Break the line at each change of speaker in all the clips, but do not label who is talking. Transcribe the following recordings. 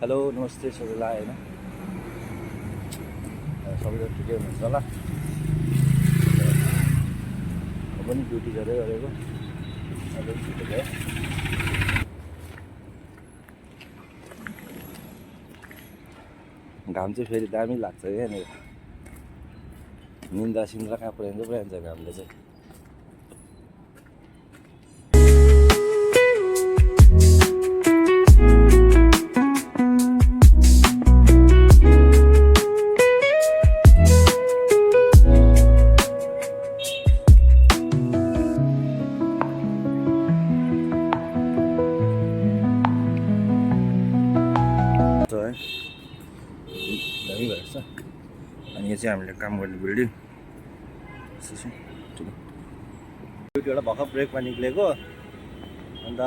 Hello नमस्ते सबैलाई होइन सबैजना ठिकै हुनुहुन्छ होला। म पनि ड्युटी गरेको अहिले पनि छुट्टी भयो। घाम चाहिँ फेरि दामी लाग्छ यहाँनिर। निन्द्रा सिन्द्रा कहाँ पुऱ्याइन्छ घामले चाहिँ। दामी भएको छ। अनि यो चाहिँ हामीले काम गर्ने बिल्डिङ ड्युटीबाट भर्खर ब्रेकमा निक्लेको। अन्त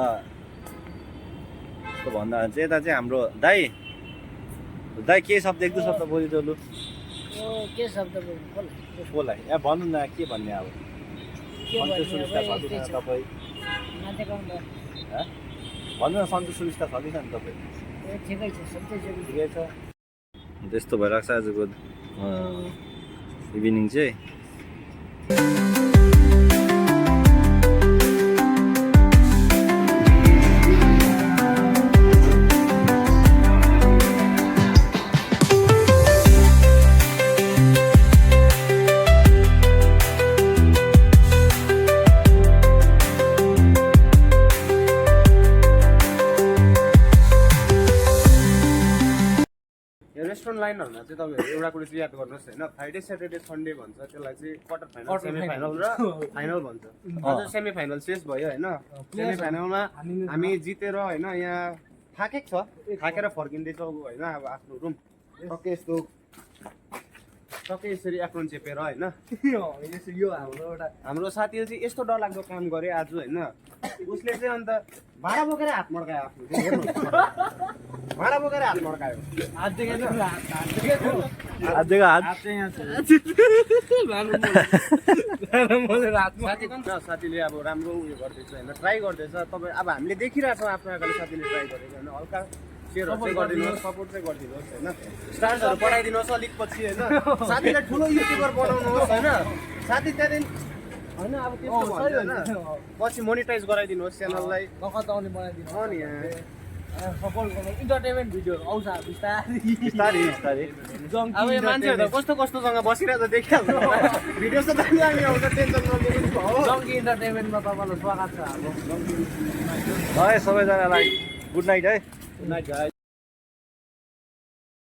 यस्तो भन्दा चाहिँ यता चाहिँ हाम्रो दाई के शब्द एक दुई शब्द बोलिदिनु।
के शब्द
बोला यहाँ भन्नु न के भन्ने अब तपाईँ भन्नु न सन्चो सुविस्ता छ कि छैन तपाईँ? ठिकै छ। त्यस्तो भइरहेको छ आजको इभिनिङ चाहिँ।
रेस्टुरेन्ट लाइनहरूमा चाहिँ तपाईँहरू एउटा कुरो चाहिँ याद गर्नुहोस् होइन, फ्राइडे स्याटरडे सन्डे भन्छ त्यसलाई चाहिँ क्वार्टर फाइनल सेमी फाइनल र फाइनल भन्छ। अझ सेमी फाइनल शेष भयो होइन। सेमी फाइनलमा हामी जितेर होइन यहाँ थाकेको छ, थाकेर फर्किँदैछौँ होइन अब आफ्नो रुम। टक्कै यस्तो टक्कै यसरी एप्रोन चेपेर होइन। यो हाम्रो साथीले चाहिँ यस्तो डरलाग्दो काम गरे आज होइन। उसले चाहिँ अन्त भाडा बोकेर हात मड्कायो आफ्नो, भाडा बोकेर हात मड्कायो। साथीले अब राम्रो उयो गर्दैछ होइन, ट्राई गर्दैछ। तपाईँ अब हामीले देखिरहेछौँ आफ्नो आँखाले साथीले ट्राई गरेको होइन। हल्का सेयरहरू चाहिँ गरिदिनुहोस्, सपोर्ट चाहिँ गरिदिनुहोस् होइन। स्टार्सहरू बढाइदिनुहोस् अलिक पछि होइन। साथीलाई ठुलो युट्युबर बनाउनुहोस् होइन। साथी त्यहाँदेखि होइन अब त्यस्तो भन्छु होइन, पछि मोनिटाइज गराइदिनुहोस् च्यानललाई। नि
सपोर्ट गर्नु इन्टरटेनमेन्ट भिडियोहरू आउँछ
बिस्तारै बिस्तारै।
अब यो मान्छेहरू त कस्तो कस्तोसँग बसिरहेको त देखिहाल्नु। भिडियो त दामी दामी आउँछ, टेन्सन नलिनु हो।
जङ्की इन्टरटेनमेन्टमा तपाईँलाई स्वागत छ हाम्रो।
है सबैजनालाई गुड नाइट है।
Good night guys.